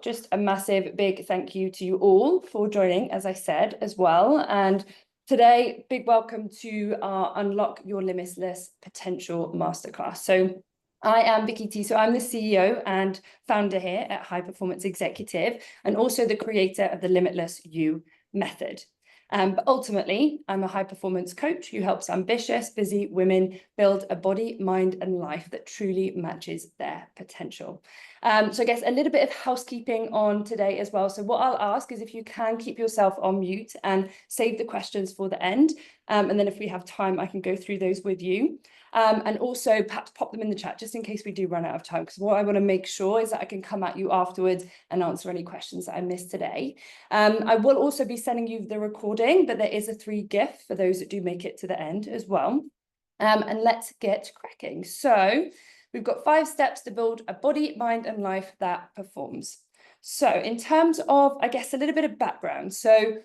Just a massive big thank you to you all for joining, as I said, as well. And today, big welcome to our Unlock Your Limitless Potential Masterclass. So I am Vicky Tee. So I'm the CEO and founder here at High Performance Executive, and also the creator of the Limitless You method. But ultimately, I'm a high performance coach who helps ambitious, busy women build a body, mind, and life that truly matches their potential. So I guess a little bit of housekeeping on today as well. So what I'll ask is if you can keep yourself on mute and save the questions for the end. And then if we have time, I can go through those with you. And also perhaps pop them in the chat just in case we do run out of time, because what I want to make sure is that I can come at you afterwards and answer any questions that I missed today. I will also be sending you the recording, but there is a free gift for those that do make it to the end as well. And let's get cracking. So we've got 5 steps to build a body, mind, and life that performs. So in terms of, I guess, a little bit of background. So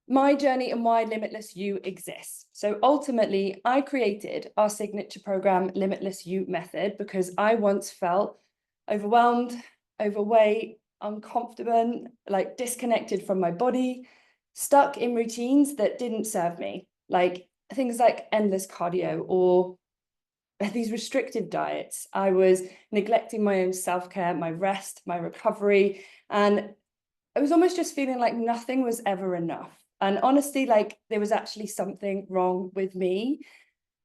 my journey and why Limitless You exists. So ultimately, I created our signature program, Limitless You method, because I once felt overwhelmed, overweight, unconfident, like disconnected from my body, stuck in routines that didn't serve me, like things like endless cardio or these restrictive diets. I was neglecting my own self-care, my rest, my recovery, and I was almost just feeling like nothing was ever enough. And honestly, like there was actually something wrong with me.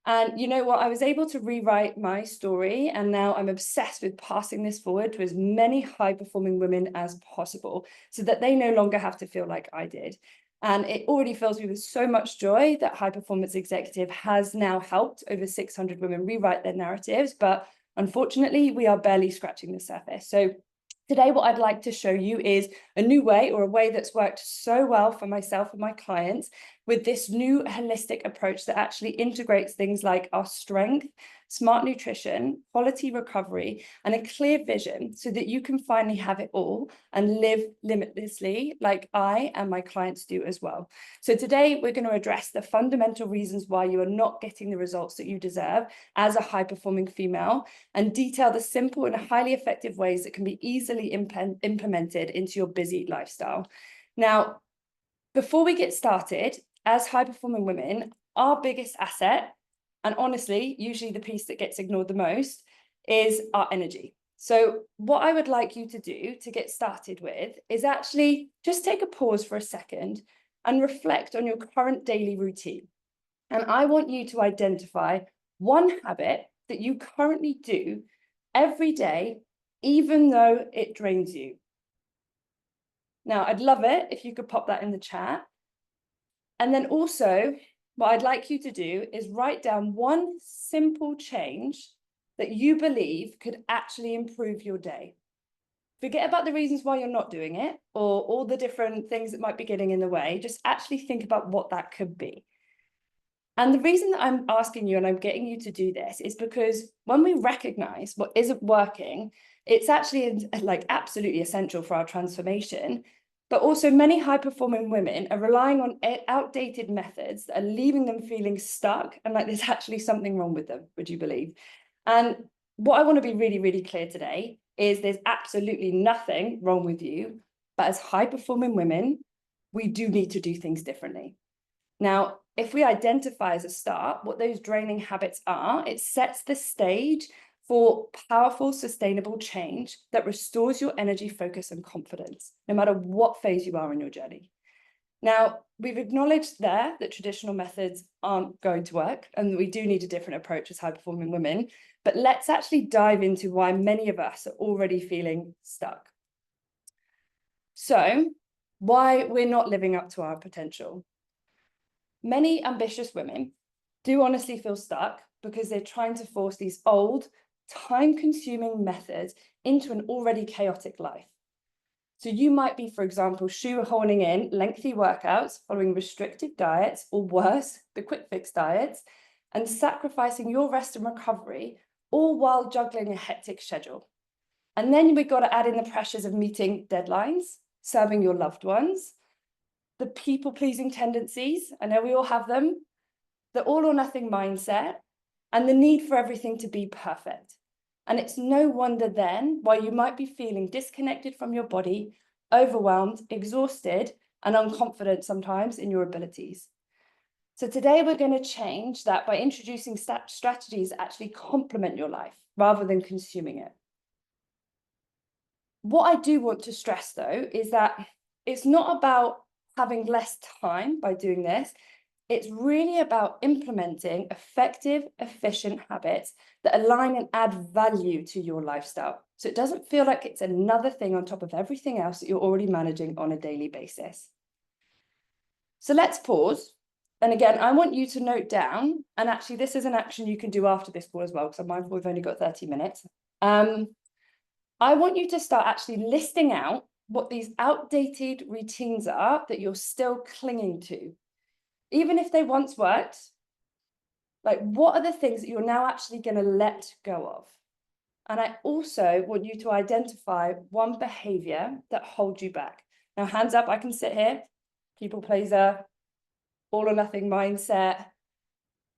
And you know what? I was able to rewrite my story, and now I'm obsessed with passing this forward to as many high-performing women as possible so that they no longer have to feel like I did. And it already fills me with so much joy that High Performance Executive has now helped over 600 women rewrite their narratives. But unfortunately, we are barely scratching the surface. So today, what I'd like to show you is a new way, or a way that's worked so well for myself and my clients, with this new holistic approach that actually integrates things like our strength, smart nutrition, quality recovery, and a clear vision so that you can finally have it all and live limitlessly like I and my clients do as well. So today we're going to address the fundamental reasons why you are not getting the results that you deserve as a high-performing female, and detail the simple and highly effective ways that can be easily implemented into your busy lifestyle. Now, before we get started, as high-performing women, our biggest asset, and honestly, usually the piece that gets ignored the most, is our energy. So what I would like you to do to get started with is actually just take a pause for a second and reflect on your current daily routine. And I want you to identify one habit that you currently do every day, even though it drains you. Now, I'd love it if you could pop that in the chat. And then also, what I'd like you to do is write down one simple change that you believe could actually improve your day. Forget about the reasons why you're not doing it, or all the different things that might be getting in the way. Just actually think about what that could be. And the reason that I'm asking you and I'm getting you to do this is because when we recognize what isn't working, it's actually like absolutely essential for our transformation. But also many high-performing women are relying on outdated methods that are leaving them feeling stuck and like there's actually something wrong with them, would you believe? And what I want to be really, really clear today is there's absolutely nothing wrong with you. But as high-performing women, we do need to do things differently. Now, if we identify as a start what those draining habits are, it sets the stage for powerful, sustainable change that restores your energy, focus, and confidence, no matter what phase you are in your journey. Now, we've acknowledged there that traditional methods aren't going to work, and we do need a different approach as high-performing women, but let's actually dive into why many of us are already feeling stuck. So, why we're not living up to our potential. Many ambitious women do honestly feel stuck because they're trying to force these old, time-consuming methods into an already chaotic life. So you might be, for example, shoehorning in lengthy workouts, following restrictive diets, or worse, the quick fix diets, and sacrificing your rest and recovery, all while juggling a hectic schedule. And then we've got to add in the pressures of meeting deadlines, serving your loved ones, the people-pleasing tendencies, I know we all have them, the all or nothing mindset, and the need for everything to be perfect. And it's no wonder then why you might be feeling disconnected from your body, overwhelmed, exhausted, and unconfident sometimes in your abilities. So today we're going to change that by introducing strategies that actually complement your life rather than consuming it. What I do want to stress, though, is that it's not about having less time by doing this. It's really about implementing effective, efficient habits that align and add value to your lifestyle. So it doesn't feel like it's another thing on top of everything else that you're already managing on a daily basis. So let's pause. And again, I want you to note down, and actually this is an action you can do after this call as well, because I'm mindful we've only got 30 minutes. I want you to start actually listing out what these outdated routines are that you're still clinging to. Even if they once worked, like what are the things that you're now actually going to let go of? And I also want you to identify one behavior that holds you back. Now, hands up, I can sit here, people pleaser, all or nothing mindset,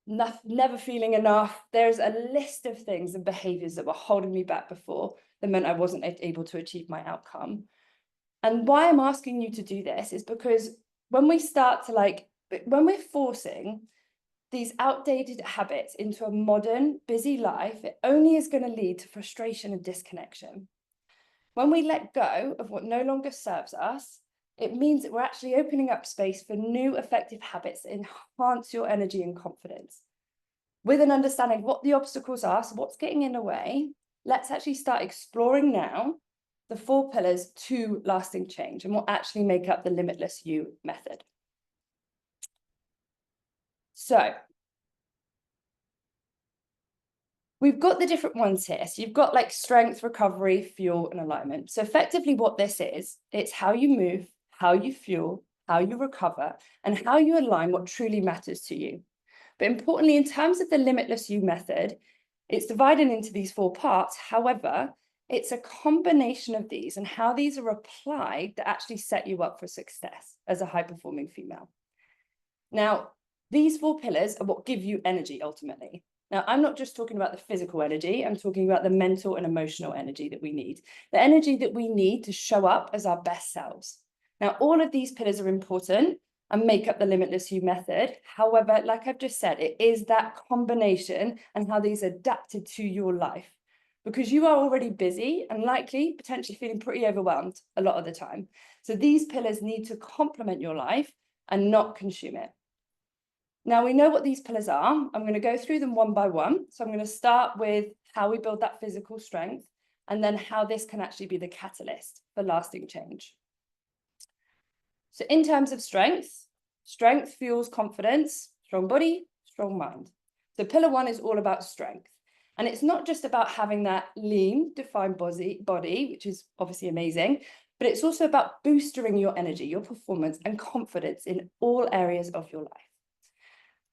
never feeling enough. There's a list of things and behaviors that were holding me back before that meant I wasn't able to achieve my outcome. And why I'm asking you to do this is because when we start to when we're forcing these outdated habits into a modern, busy life, it only is going to lead to frustration and disconnection. When we let go of what no longer serves us, it means that we're actually opening up space for new effective habits that enhance your energy and confidence. With an understanding of what the obstacles are, so what's getting in the way, let's actually start exploring now the 4 pillars to lasting change and what actually make up the Limitless You method. So we've got the different ones here. So you've got like strength, recovery, fuel, and alignment. So effectively what this is, it's how you move, how you fuel, how you recover, and how you align what truly matters to you. But importantly, in terms of the Limitless You method, it's divided into these 4 parts. However, it's a combination of these and how these are applied that actually set you up for success as a high-performing female. Now, these 4 pillars are what give you energy ultimately. Now, I'm not just talking about the physical energy, I'm talking about the mental and emotional energy that we need, the energy that we need to show up as our best selves. Now, all of these pillars are important and make up the Limitless You method. However, like I've just said, it is that combination and how these are adapted to your life, because you are already busy and likely potentially feeling pretty overwhelmed a lot of the time. So these pillars need to complement your life and not consume it. Now we know what these pillars are. I'm going to go through them one by one. So I'm going to start with how we build that physical strength and then how this can actually be the catalyst for lasting change. So in terms of strength, strength fuels confidence, strong body, strong mind. So pillar 1 is all about strength. And it's not just about having that lean, defined body, which is obviously amazing, but it's also about boosting your energy, your performance, and confidence in all areas of your life.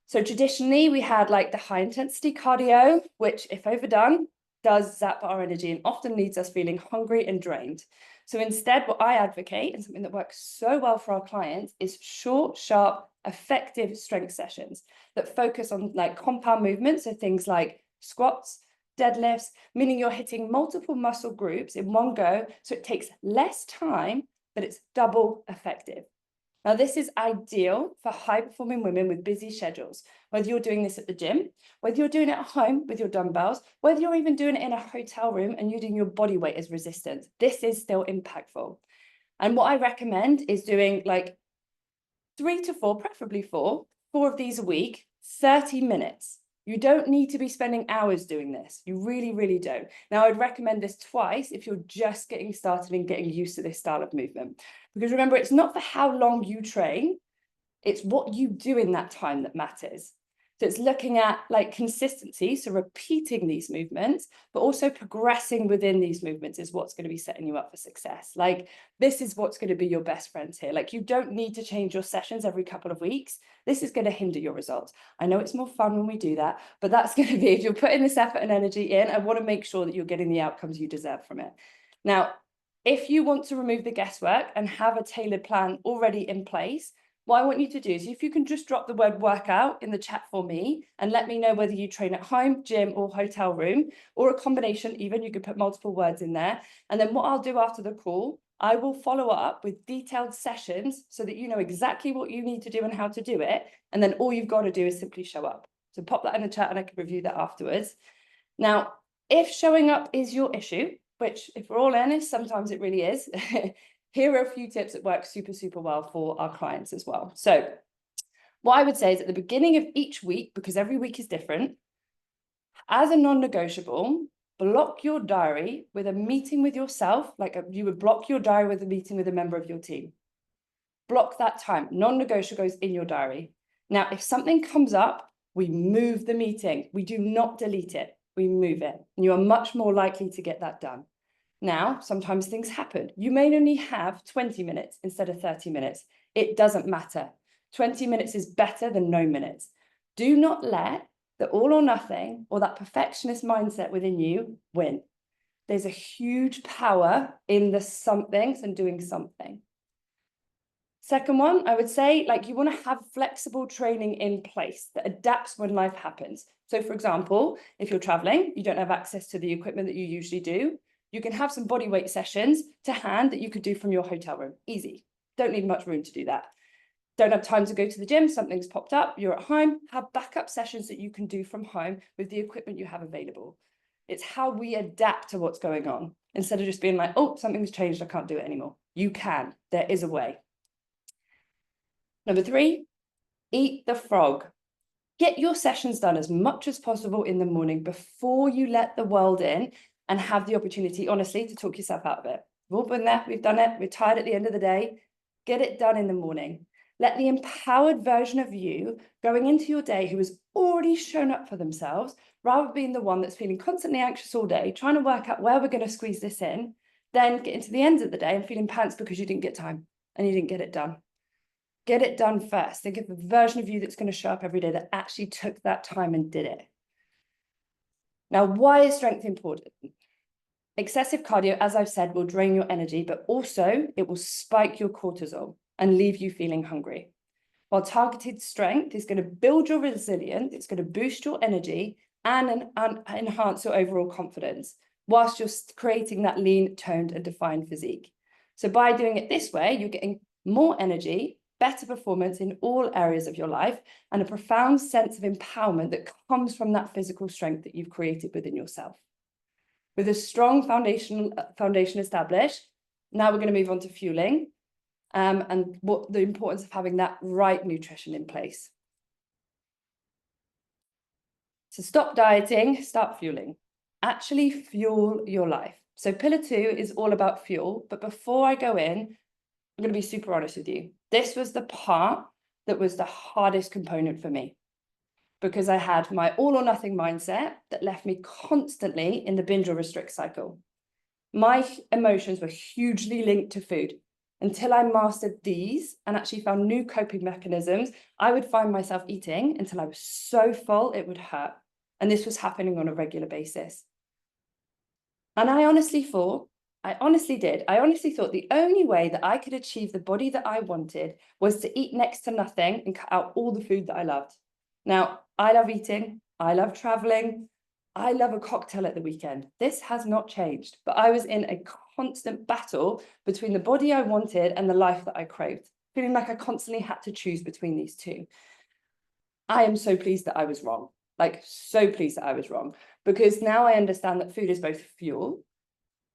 So traditionally, we had like the high intensity cardio, which if overdone, does zap our energy and often leaves us feeling hungry and drained. So instead, what I advocate, and something that works so well for our clients, is short, sharp, effective strength sessions that focus on like compound movements. So things like squats, deadlifts, meaning you're hitting multiple muscle groups in one go. So it takes less time, but it's double effective. Now, this is ideal for high-performing women with busy schedules, whether you're doing this at the gym, whether you're doing it at home with your dumbbells, whether you're even doing it in a hotel room and using your body weight as resistance. This is still impactful. And what I recommend is doing like 3 to 4, preferably 4 of these a week, 30 minutes. You don't need to be spending hours doing this. You really, really don't. Now, I'd recommend this twice if you're just getting started and getting used to this style of movement. Because remember, it's not for how long you train, it's what you do in that time that matters. So it's looking at like consistency, so repeating these movements, but also progressing within these movements is what's going to be setting you up for success. Like this is what's going to be your best friends here. Like you don't need to change your sessions every couple of weeks. This is going to hinder your results. I know it's more fun when we do that, but that's going to be, if you're putting this effort and energy in, I want to make sure that you're getting the outcomes you deserve from it. Now, if you want to remove the guesswork and have a tailored plan already in place, what I want you to do is if you can just drop the word workout in the chat for me and let me know whether you train at home, gym, or hotel room, or a combination even, you could put multiple words in there. And then what I'll do after the call, I will follow up with detailed sessions so that you know exactly what you need to do and how to do it. And then all you've got to do is simply show up. So pop that in the chat and I can review that afterwards. Now, if showing up is your issue, which if we're all honest, sometimes it really is, here are a few tips that work super, super well for our clients as well. So what I would say is at the beginning of each week, because every week is different, as a non-negotiable, block your diary with a meeting with yourself, you would block your diary with a meeting with a member of your team. Block that time. Non-negotiable goes in your diary. Now, if something comes up, we move the meeting. We do not delete it. We move it. And you are much more likely to get that done. Now, sometimes things happen. You may only have 20 minutes instead of 30 minutes. It doesn't matter. 20 minutes is better than no minutes. Do not let the all or nothing or that perfectionist mindset within you win. There's a huge power in the somethings and doing something. Second one, I would say, you want to have flexible training in place that adapts when life happens. So for example, if you're traveling, you don't have access to the equipment that you usually do, you can have some body weight sessions to hand that you could do from your hotel room. Easy. Don't need much room to do that. Don't have time to go to the gym, something's popped up, you're at home, have backup sessions that you can do from home with the equipment you have available. It's how we adapt to what's going on instead of just being like, oh, something's changed, I can't do it anymore. You can. There is a way. Number 3, eat the frog. Get your sessions done as much as possible in the morning before you let the world in and have the opportunity, honestly, to talk yourself out of it. We've all been there, we've done it, we're tired at the end of the day. Get it done in the morning. Let the empowered version of you going into your day who has already shown up for themselves, rather than being the one that's feeling constantly anxious all day, trying to work out where we're going to squeeze this in, then get into the end of the day and feeling pants because you didn't get time and you didn't get it done. Get it done first. Think of the version of you that's going to show up every day that actually took that time and did it. Now, why is strength important? Excessive cardio, as I've said, will drain your energy, but also it will spike your cortisol and leave you feeling hungry. While targeted strength is going to build your resilience, it's going to boost your energy and enhance your overall confidence, whilst you're creating that lean, toned, and defined physique. So by doing it this way, you're getting more energy, better performance in all areas of your life, and a profound sense of empowerment that comes from that physical strength that you've created within yourself. With a strong foundation established, now we're going to move on to fueling and what the importance of having that right nutrition in place. So stop dieting, start fueling. Actually fuel your life. So pillar 2 is all about fuel, but before I go in, I'm going to be super honest with you. This was the part that was the hardest component for me because I had my all or nothing mindset that left me constantly in the binge or restrict cycle. My emotions were hugely linked to food. Until I mastered these and actually found new coping mechanisms, I would find myself eating until I was so full it would hurt. And this was happening on a regular basis. And I honestly thought the only way that I could achieve the body that I wanted was to eat next to nothing and cut out all the food that I loved. Now, I love eating, I love traveling, I love a cocktail at the weekend. This has not changed, but I was in a constant battle between the body I wanted and the life that I craved, feeling like I constantly had to choose between these two. I am so pleased that I was wrong, so pleased that I was wrong, because now I understand that food is both fuel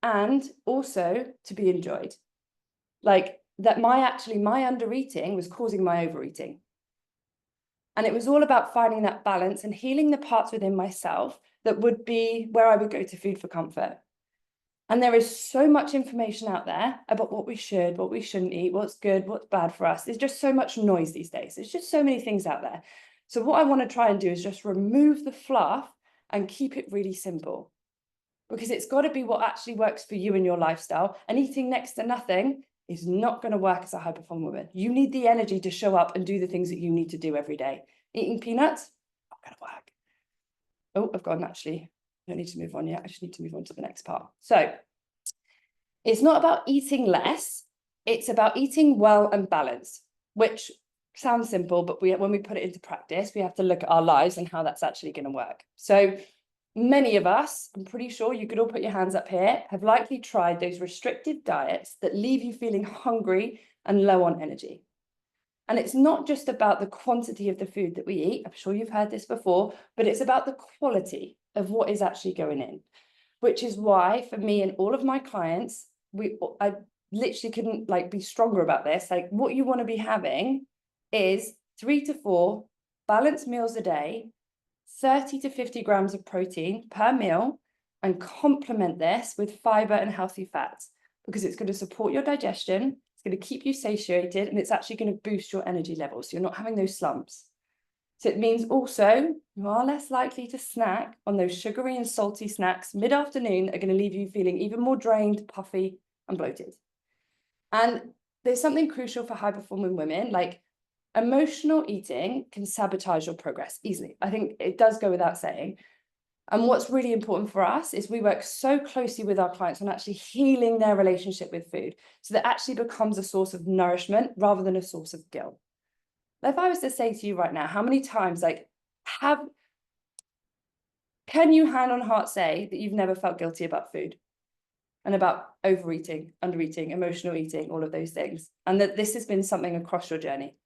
and also to be enjoyed. That my under-eating was causing my overeating. And it was all about finding that balance and healing the parts within myself that would be where I would go to food for comfort. And there is so much information out there about what we should, what we shouldn't eat, what's good, what's bad for us. There's just so much noise these days. There's just so many things out there. So what I want to try and do is just remove the fluff and keep it really simple. Because it's got to be what actually works for you and your lifestyle. And eating next to nothing is not going to work as a high performing woman. You need the energy to show up and do the things that you need to do every day. Eating peanuts, not going to work. Oh, I've gone actually. I don't need to move on yet. I just need to move on to the next part. So it's not about eating less. It's about eating well and balanced, which sounds simple, but when we put it into practice, we have to look at our lives and how that's actually going to work. So many of us, I'm pretty sure you could all put your hands up here, have likely tried those restrictive diets that leave you feeling hungry and low on energy. And it's not just about the quantity of the food that we eat. I'm sure you've heard this before, but it's about the quality of what is actually going in, which is why for me and all of my clients, I literally couldn't like be stronger about this. Like, what you want to be having is 3 to 4 balanced meals a day, 30 to 50 grams of protein per meal, and complement this with fiber and healthy fats, because it's going to support your digestion, it's going to keep you satiated, and it's actually going to boost your energy levels, so you're not having those slumps. So it means also you are less likely to snack on those sugary and salty snacks mid-afternoon that are going to leave you feeling even more drained, puffy, and bloated. And there's something crucial for high-performing women, like emotional eating can sabotage your progress easily. I think it does go without saying. And what's really important for us is we work so closely with our clients on actually healing their relationship with food, so that actually becomes a source of nourishment rather than a source of guilt. If I was to say to you right now, how many times, can you hand on heart say that you've never felt guilty about food and about overeating, undereating, emotional eating, all of those things, and that this has been something across your journey?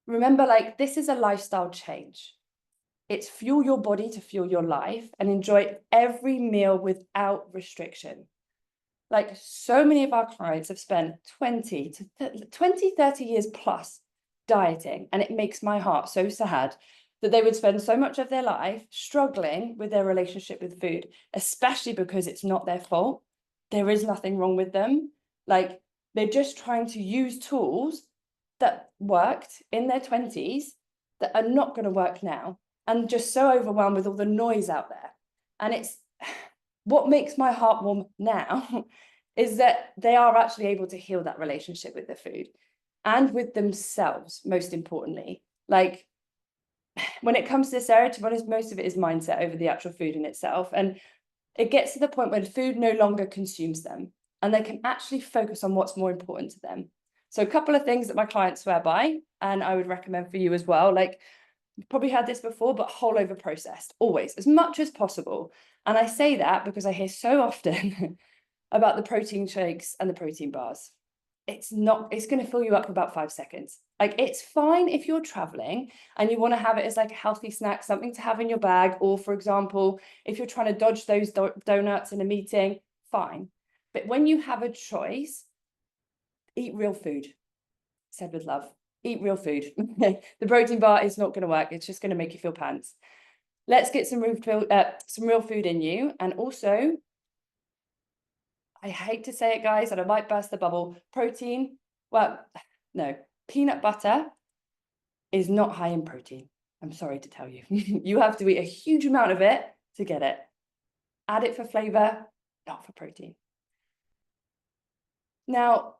Remember, like, this is a lifestyle change. It's fuel your body to fuel your life and enjoy every meal without restriction. Like, so many of our clients have spent 20, 30 years plus dieting, and it makes my heart so sad that they would spend so much of their life struggling with their relationship with food, especially because it's not their fault. There is nothing wrong with them. Like, they're just trying to use tools that worked in their 20s that are not going to work now, and just so overwhelmed with all the noise out there. And it's what makes my heart warm now is that they are actually able to heal that relationship with the food and with themselves, most importantly. Like, when it comes to this area, to be honest, most of it is mindset over the actual food in itself. And it gets to the point where food no longer consumes them and they can actually focus on what's more important to them. So a couple of things that my clients swear by, and I would recommend for you as well, like, you've probably had this before, but whole over processed, always, as much as possible. And I say that because I hear so often about the protein shakes and the protein bars. It's going to fill you up for about 5 seconds. Like, it's fine if you're traveling and you want to have it as like a healthy snack, something to have in your bag. Or for example, if you're trying to dodge those donuts in a meeting, fine. But when you have a choice, eat real food. Said with love, eat real food. The protein bar is not going to work. It's just going to make you feel pants. Let's get some real food in you. And also, I hate to say it, guys, and I might burst the bubble, protein, well, no, peanut butter is not high in protein. I'm sorry to tell you. You have to eat a huge amount of it to get it. Add it for flavor, not for protein. Now,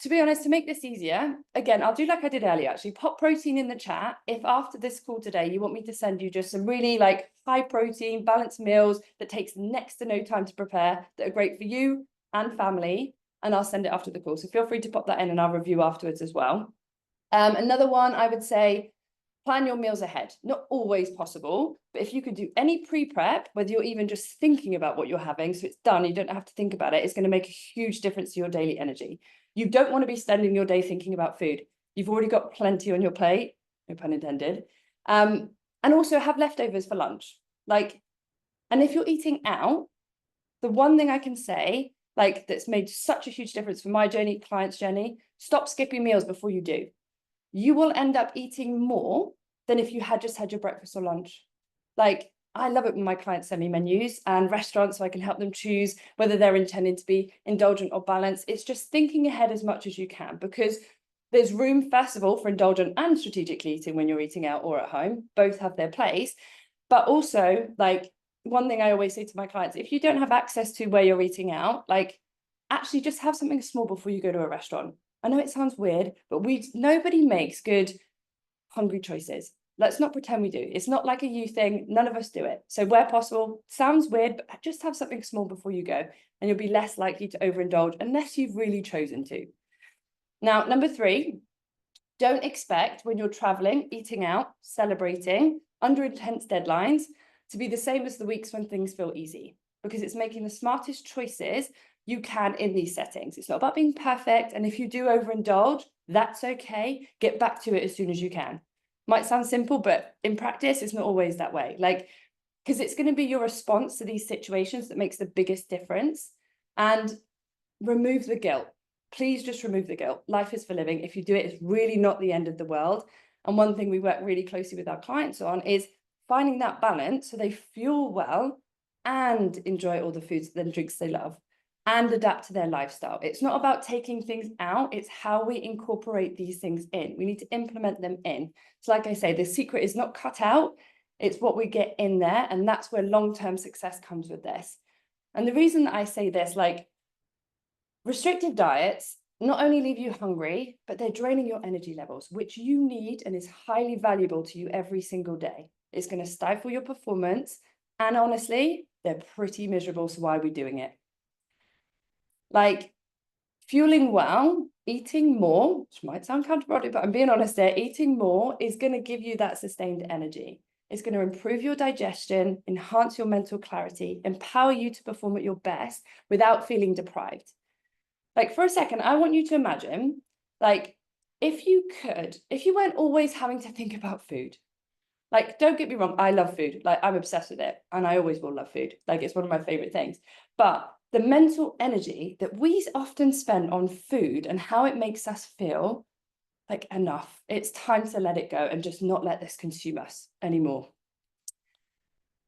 to be honest, to make this easier, again, I'll do like I did earlier, actually. Pop protein in the chat if after this call today, you want me to send you just some really like high protein, balanced meals that takes next to no time to prepare, that are great for you and family, and I'll send it after the call. So feel free to pop that in and I'll review afterwards as well. Another one, I would say, plan your meals ahead. Not always possible, but if you could do any pre-prep, whether you're even just thinking about what you're having, so it's done, you don't have to think about it, it's going to make a huge difference to your daily energy. You don't want to be spending your day thinking about food. You've already got plenty on your plate, no pun intended. And also have leftovers for lunch. Like, and if you're eating out, the one thing I can say, like, that's made such a huge difference for my journey, client's journey, stop skipping meals before you do. You will end up eating more than if you had just had your breakfast or lunch. Like, I love it when my clients send me menus and restaurants so I can help them choose whether they're intending to be indulgent or balanced. It's just thinking ahead as much as you can, because there's room, first of all, for indulgent and strategic eating when you're eating out or at home. Both have their place. But also, like, one thing I always say to my clients, if you don't have access to where you're eating out, like, actually just have something small before you go to a restaurant. I know it sounds weird, but nobody makes good hungry choices. Let's not pretend we do. It's not like a you thing. None of us do it. So where possible, sounds weird, but just have something small before you go, and you'll be less likely to overindulge unless you've really chosen to. Now, number 3, don't expect when you're traveling, eating out, celebrating, under intense deadlines to be the same as the weeks when things feel easy, because it's making the smartest choices you can in these settings. It's not about being perfect. And if you do overindulge, that's okay. Get back to it as soon as you can. Might sound simple, but in practice, it's not always that way. Like, because it's going to be your response to these situations that makes the biggest difference. And remove the guilt. Please just remove the guilt. Life is for living. If you do it, it's really not the end of the world. And one thing we work really closely with our clients on is finding that balance so they fuel well and enjoy all the foods and drinks they love and adapt to their lifestyle. It's not about taking things out. It's how we incorporate these things in. We need to implement them in. So like I say, the secret is not cut out. It's what we get in there. And that's where long-term success comes with this. And the reason that I say this, like, restrictive diets not only leave you hungry, but they're draining your energy levels, which you need and is highly valuable to you every single day. It's going to stifle your performance. And honestly, they're pretty miserable. So why are we doing it? Like, fueling well, eating more, which might sound counterproductive, but I'm being honest there, eating more is going to give you that sustained energy. It's going to improve your digestion, enhance your mental clarity, empower you to perform at your best without feeling deprived. Like, for a second, I want you to imagine, like, if you weren't always having to think about food. Like, don't get me wrong, I love food. Like, I'm obsessed with it, and I always will love food. Like, it's one of my favorite things. But the mental energy that we often spend on food and how it makes us feel, like, enough. It's time to let it go and just not let this consume us anymore.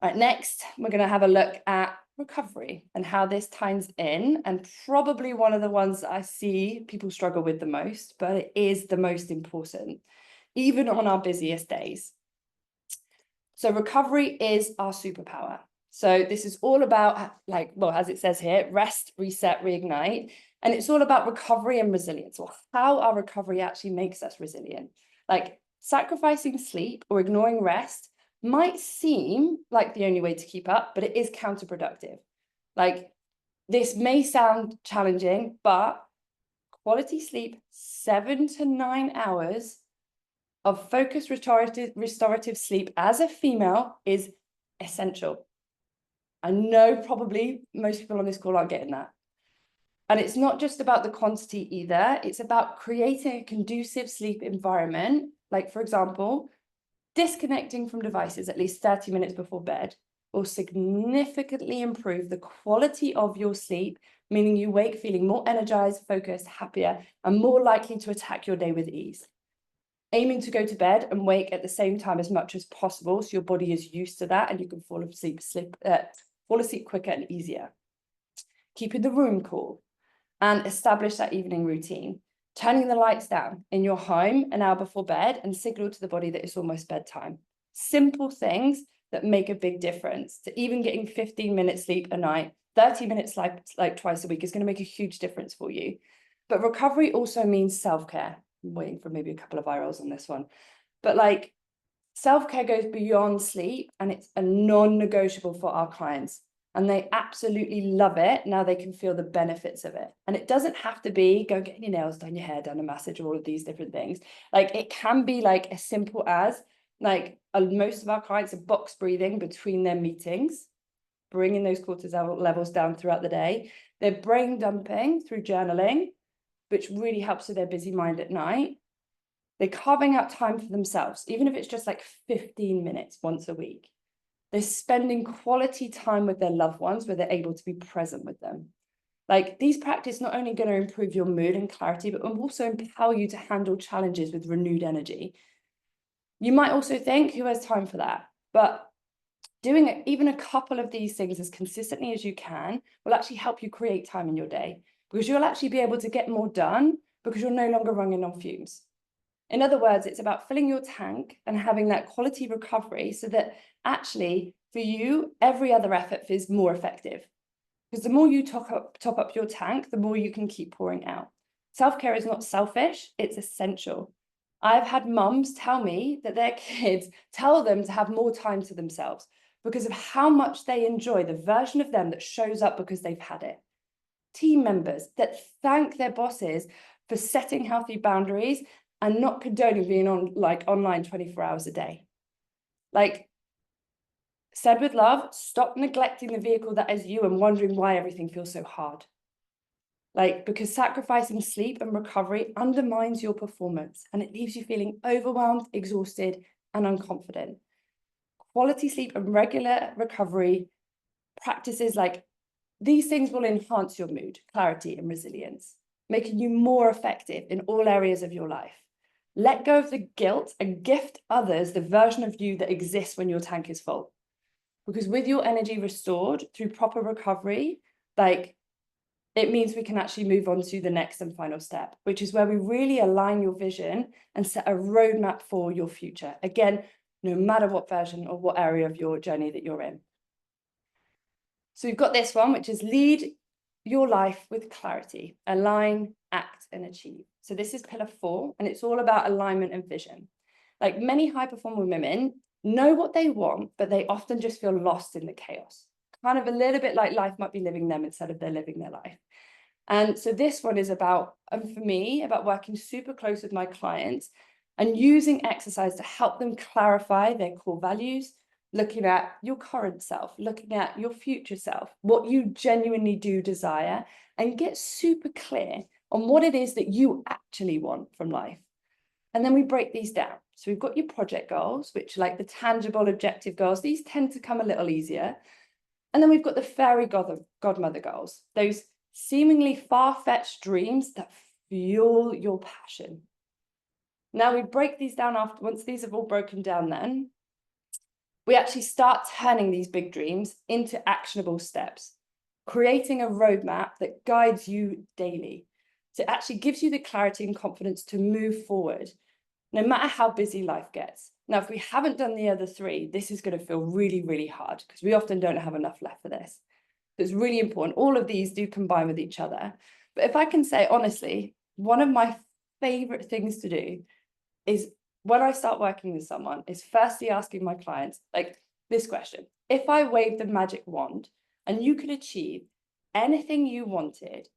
All right, next, we're going to have a look at recovery and how this ties in, and probably one of the ones that I see people struggle with the most, but it is the most important, even on our busiest days. So recovery is our superpower. So this is all about, like, well, as it says here, rest, reset, reignite. And it's all about recovery and resilience, or how our recovery actually makes us resilient. Like, sacrificing sleep or ignoring rest might seem like the only way to keep up, but it is counterproductive. Like, this may sound challenging, but quality sleep, 7 to 9 hours of focused restorative sleep as a female is essential. I know probably most people on this call aren't getting that. And it's not just about the quantity either. It's about creating a conducive sleep environment. Like, for example, disconnecting from devices at least 30 minutes before bed will significantly improve the quality of your sleep, meaning you wake feeling more energized, focused, happier, and more likely to attack your day with ease. Aiming to go to bed and wake at the same time as much as possible, so your body is used to that and you can fall asleep quicker and easier. Keeping the room cool and establish that evening routine. Turning the lights down in your home an hour before bed and signal to the body that it's almost bedtime. Simple things that make a big difference. To even getting 15 minutes sleep a night, 30 minutes sleep like twice a week is going to make a huge difference for you. But recovery also means self-care. I'm waiting for maybe a couple of virals on this one. But like, self-care goes beyond sleep, and it's a non-negotiable for our clients. And they absolutely love it. Now they can feel the benefits of it. And it doesn't have to be go get your nails done, your hair done, a massage, or all of these different things. Like, it can be like as simple as, like, most of our clients are box breathing between their meetings, bringing those cortisol levels down throughout the day. They're brain dumping through journaling, which really helps with their busy mind at night. They're carving out time for themselves, even if it's just like 15 minutes once a week. They're spending quality time with their loved ones where they're able to be present with them. Like, these practices not only going to improve your mood and clarity, but will also empower you to handle challenges with renewed energy. You might also think, who has time for that? But doing even a couple of these things as consistently as you can will actually help you create time in your day, because you'll actually be able to get more done because you're no longer running on fumes. In other words, it's about filling your tank and having that quality recovery so that actually for you, every other effort is more effective. Because the more you top up your tank, the more you can keep pouring out. Self-care is not selfish, it's essential. I've had mums tell me that their kids tell them to have more time to themselves because of how much they enjoy the version of them that shows up because they've had it. Team members that thank their bosses for setting healthy boundaries and not condoning being on like online 24 hours a day. Like, said with love, stop neglecting the vehicle that is you and wondering why everything feels so hard. Like, because sacrificing sleep and recovery undermines your performance and it leaves you feeling overwhelmed, exhausted, and unconfident. Quality sleep and regular recovery practices like these things will enhance your mood, clarity, and resilience, making you more effective in all areas of your life. Let go of the guilt and gift others the version of you that exists when your tank is full. Because with your energy restored through proper recovery, like, it means we can actually move on to the next and final step, which is where we really align your vision and set a roadmap for your future. Again, no matter what version or what area of your journey that you're in. So we've got this one, which is lead your life with clarity, align, act, and achieve. So this is pillar 4, and it's all about alignment and vision. Like, many high-performing women know what they want, but they often just feel lost in the chaos. Kind of a little bit like life might be living them instead of they're living their life. And so this one is about, and for me, about working super close with my clients and using exercise to help them clarify their core values, looking at your current self, looking at your future self, what you genuinely do desire, and get super clear on what it is that you actually want from life. And then we break these down. So we've got your project goals, which are like the tangible objective goals. These tend to come a little easier. And then we've got the fairy godmother goals, those seemingly far-fetched dreams that fuel your passion. Now we break these down after, once these have all broken down, then we actually start turning these big dreams into actionable steps, creating a roadmap that guides you daily. So it actually gives you the clarity and confidence to move forward, no matter how busy life gets. Now, if we haven't done the other 3, this is going to feel really, really hard because we often don't have enough left for this. So it's really important. All of these do combine with each other. But if I can say, honestly, one of my favorite things to do is when I start working with someone is firstly asking my clients like this question: if I waved the magic wand and you could achieve anything you wanted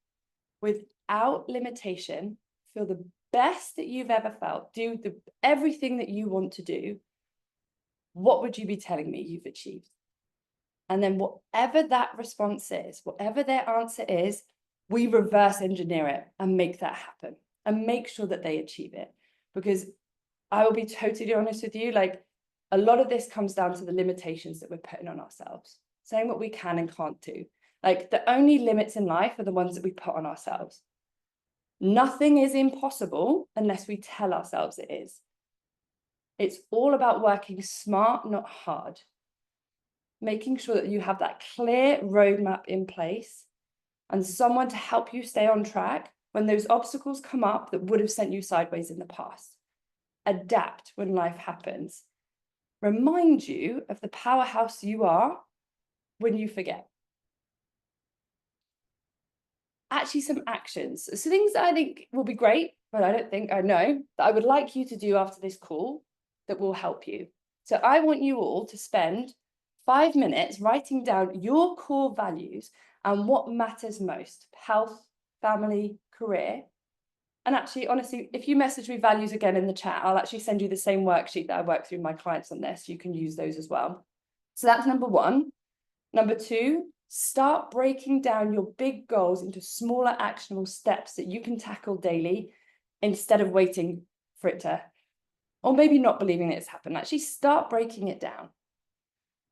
without limitation, feel the best that you've ever felt, do everything that you want to do, what would you be telling me you've achieved? And then whatever that response is, whatever their answer is, we reverse engineer it and make that happen and make sure that they achieve it. Because I will be totally honest with you, like, a lot of this comes down to the limitations that we're putting on ourselves, saying what we can and can't do. Like, the only limits in life are the ones that we put on ourselves. Nothing is impossible unless we tell ourselves it is. It's all about working smart, not hard. Making sure that you have that clear roadmap in place and someone to help you stay on track when those obstacles come up that would have sent you sideways in the past. Adapt when life happens. Remind you of the powerhouse you are when you forget. Actually, some actions. So things that I think will be great, but I don't think I know, that I would like you to do after this call that will help you. So I want you all to spend 5 minutes writing down your core values and what matters most: health, family, career. And actually, honestly, if you message me values again in the chat, I'll actually send you the same worksheet that I work through my clients on this. You can use those as well. So that's number 1. Number 2, start breaking down your big goals into smaller actionable steps that you can tackle daily instead of waiting for it to, or maybe not believing that it's happened. Actually start breaking it down.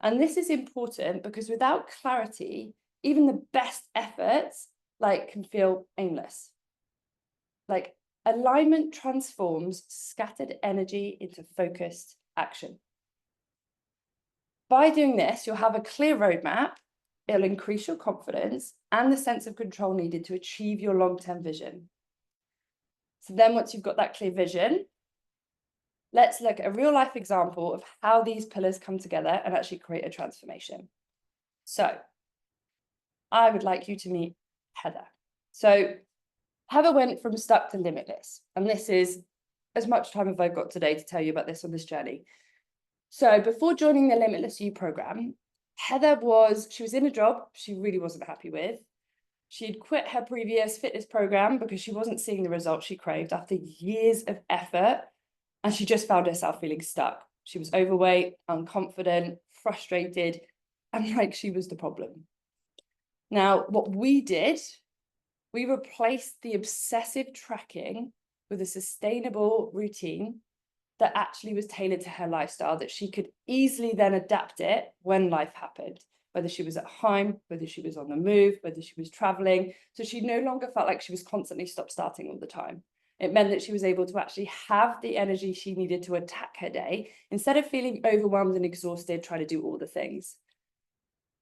And this is important because without clarity, even the best efforts can feel aimless. Like, alignment transforms scattered energy into focused action. By doing this, you'll have a clear roadmap. It'll increase your confidence and the sense of control needed to achieve your long-term vision. So then once you've got that clear vision, let's look at a real-life example of how these pillars come together and actually create a transformation. So I would like you to meet Heather. So Heather went from stuck to limitless. And this is as much time as I've got today to tell you about this on this journey. So before joining the Limitless You program, Heather was in a job she really wasn't happy with. She had quit her previous fitness program because she wasn't seeing the results she craved after years of effort, and she just found herself feeling stuck. She was overweight, unconfident, frustrated, and like she was the problem. Now, what we did, we replaced the obsessive tracking with a sustainable routine that actually was tailored to her lifestyle, that she could easily then adapt it when life happened, whether she was at home, whether she was on the move, whether she was traveling. So she no longer felt like she was constantly stop-starting all the time. It meant that she was able to actually have the energy she needed to attack her day instead of feeling overwhelmed and exhausted trying to do all the things.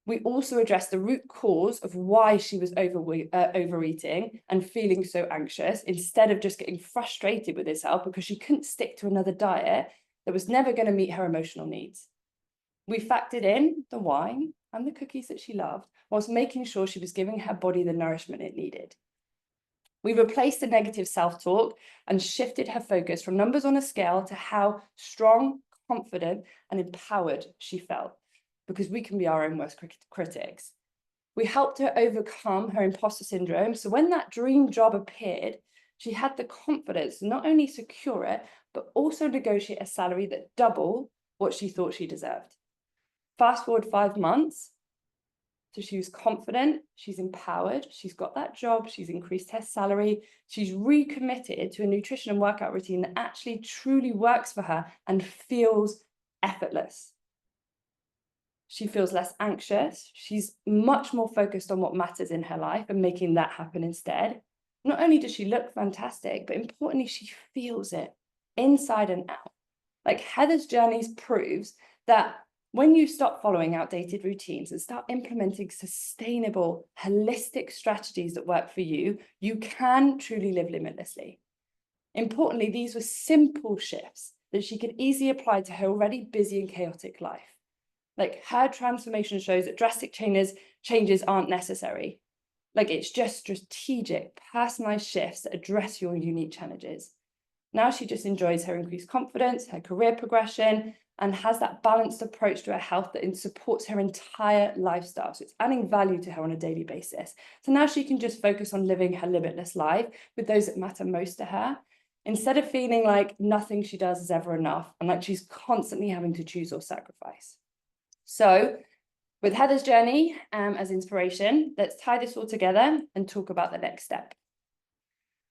We also addressed the root cause of why she was overeating and feeling so anxious, instead of just getting frustrated with herself because she couldn't stick to another diet that was never going to meet her emotional needs. We factored in the wine and the cookies that she loved, whilst making sure she was giving her body the nourishment it needed. We replaced the negative self-talk and shifted her focus from numbers on a scale to how strong, confident, and empowered she felt, because we can be our own worst critics. We helped her overcome her imposter syndrome, so when that dream job appeared, she had the confidence to not only secure it, but also negotiate a salary that doubled what she thought she deserved. Fast forward 5 months, so she was confident, she's empowered, she's got that job, she's increased her salary, she's recommitted to a nutrition and workout routine that actually truly works for her and feels effortless. She feels less anxious. She's much more focused on what matters in her life and making that happen instead. Not only does she look fantastic, but importantly, she feels it inside and out. Like Heather's journeys proves that when you stop following outdated routines and start implementing sustainable, holistic strategies that work for you, you can truly live limitlessly. Importantly, these were simple shifts that she could easily apply to her already busy and chaotic life. Like her transformation shows that drastic changes aren't necessary. Like it's just strategic, personalized shifts that address your unique challenges. Now she just enjoys her increased confidence, her career progression, and has that balanced approach to her health that supports her entire lifestyle. So it's adding value to her on a daily basis. So now she can just focus on living her limitless life with those that matter most to her, instead of feeling like nothing she does is ever enough and like she's constantly having to choose or sacrifice. So with Heather's journey as inspiration, let's tie this all together and talk about the next step.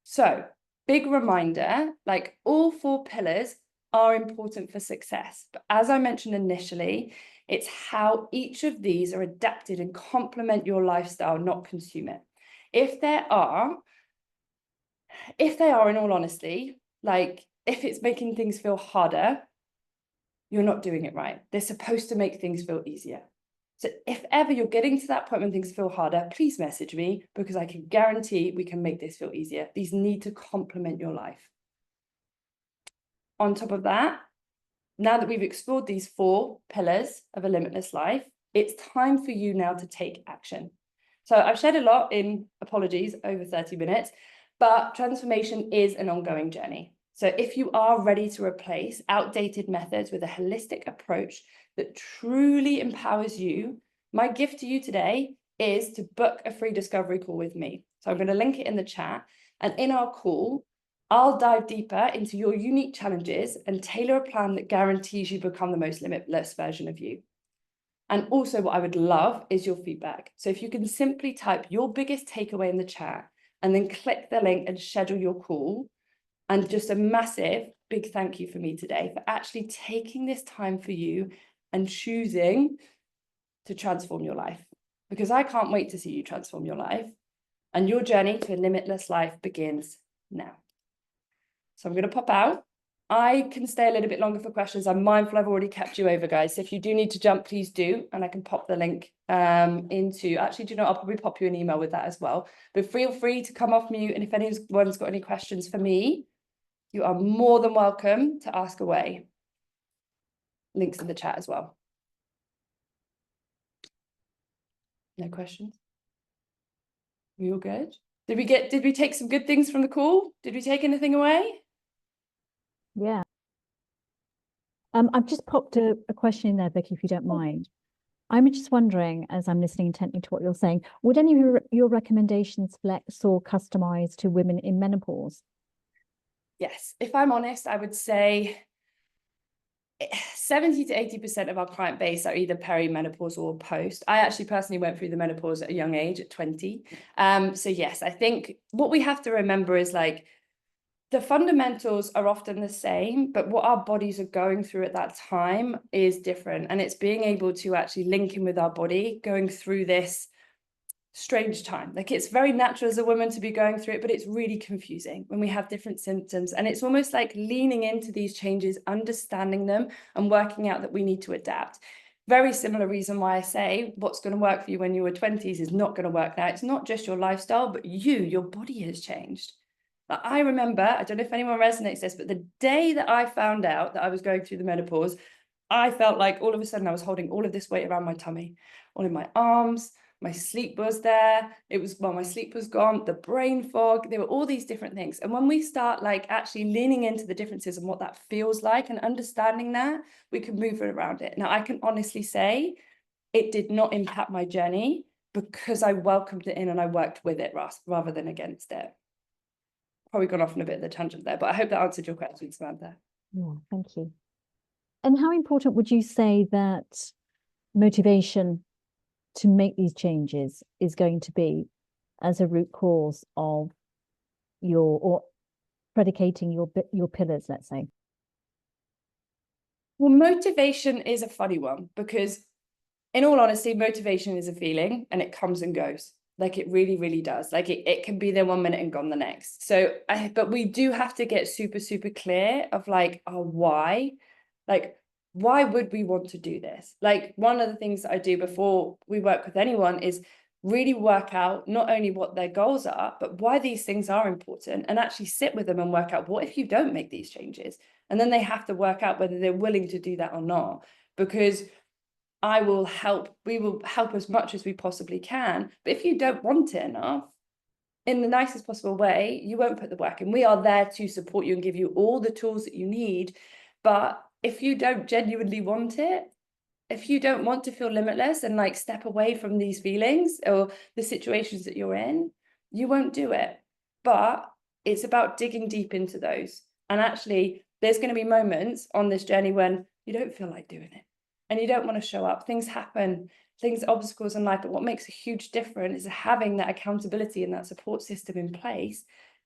So, big reminder, like all 4 pillars are important for success. But as I mentioned initially, it's how each of these are adapted and complement your lifestyle, not consume it. If they are, in all honesty, like if it's making things feel harder, you're not doing it right. They're supposed to make things feel easier. So if ever you're getting to that point when things feel harder, please message me, because I can guarantee we can make this feel easier. These need to complement your life. On top of that, now that we've explored these 4 pillars of a limitless life, it's time for you now to take action. So I've shared a lot in, apologies, over 30 minutes, but transformation is an ongoing journey. So if you are ready to replace outdated methods with a holistic approach that truly empowers you, my gift to you today is to book a free discovery call with me. So I'm going to link it in the chat. And in our call, I'll dive deeper into your unique challenges and tailor a plan that guarantees you become the most limitless version of you. And also what I would love is your feedback. So if you can simply type your biggest takeaway in the chat and then click the link and schedule your call. And just a massive big thank you for me today for actually taking this time for you and choosing to transform your life, because I can't wait to see you transform your life, and your journey to a limitless life begins now. So I'm going to pop out. I can stay a little bit longer for questions. I'm mindful I've already kept you over, guys. So if you do need to jump, please do. And I can pop the link into, actually, do you know, I'll probably pop you an email with that as well. But feel free to come off mute. And if anyone's got any questions for me, you are more than welcome to ask away. Links in the chat as well. No questions? We all good? Did we take some good things from the call? Did we take anything away? Yeah. I've just popped a question in there, Vicky, if you don't mind. I'm just wondering, as I'm listening intently to what you're saying, would any of your recommendations flex or customize to women in menopause? Yes, if I'm honest, I would say 70 to 80% of our client base are either perimenopause or post. I actually personally went through the menopause at a young age, at 20. So yes, I think what we have to remember is like the fundamentals are often the same, but what our bodies are going through at that time is different. And it's being able to actually link in with our body, going through this strange time. Like, it's very natural as a woman to be going through it, but it's really confusing when we have different symptoms. And it's almost like leaning into these changes, understanding them, and working out that we need to adapt. Very similar reason why I say what's going to work for you when you were 20s is not going to work now. It's not just your lifestyle, but your body has changed. Like, I remember, I don't know if anyone resonates this, but the day that I found out that I was going through the menopause, I felt like all of a sudden I was holding all of this weight around my tummy, all in my arms. My sleep was there. My sleep was gone, the brain fog, there were all these different things. And when we start like actually leaning into the differences and what that feels like and understanding that, we can move around it. Now, I can honestly say it did not impact my journey because I welcomed it in and I worked with it rather than against it. Probably gone off on a bit of the tangent there, but I hope that answered your question, Samantha. Yeah, thank you. And how important would you say that motivation to make these changes is going to be as a root cause of or predicating your pillars, let's say? Well, motivation is a funny one because, in all honesty, motivation is a feeling and it comes and goes. Like, it really, really does. Like, it can be there 1 minute and gone the next. But we do have to get super, super clear of like our why. Like, why would we want to do this? Like, one of the things that I do before we work with anyone is really work out not only what their goals are, but why these things are important, and actually sit with them and work out, what if you don't make these changes? And then they have to work out whether they're willing to do that or not, because we will help as much as we possibly can. But if you don't want it enough, in the nicest possible way, you won't put the work in. We are there to support you and give you all the tools that you need. But if you don't genuinely want it, if you don't want to feel limitless and like step away from these feelings or the situations that you're in, you won't do it. But it's about digging deep into those. And actually, there's going to be moments on this journey when you don't feel like doing it and you don't want to show up. Things happen, obstacles in life. But what makes a huge difference is having that accountability and that support system in place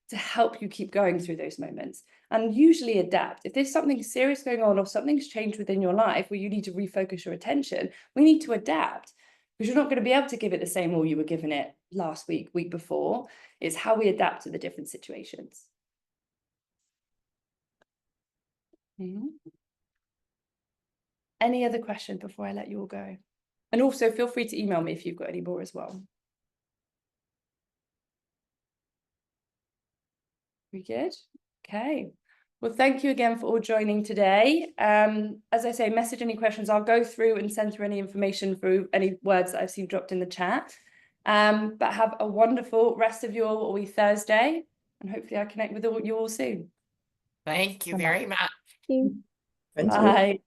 to help you keep going through those moments, and usually adapt. If there's something serious going on or something's changed within your life where you need to refocus your attention, we need to adapt, because you're not going to be able to give it the same all you were giving it last week before. It's how we adapt to the different situations. Any other questions before I let you all go? And also feel free to email me if you've got any more as well. We good? Okay. Well, thank you again for all joining today. As I say, message any questions. I'll go through and send through any information through any words that I've seen dropped in the chat. But have a wonderful rest of your week Thursday, and hopefully I'll connect with you all soon. Thank you very much. Thank you. Bye.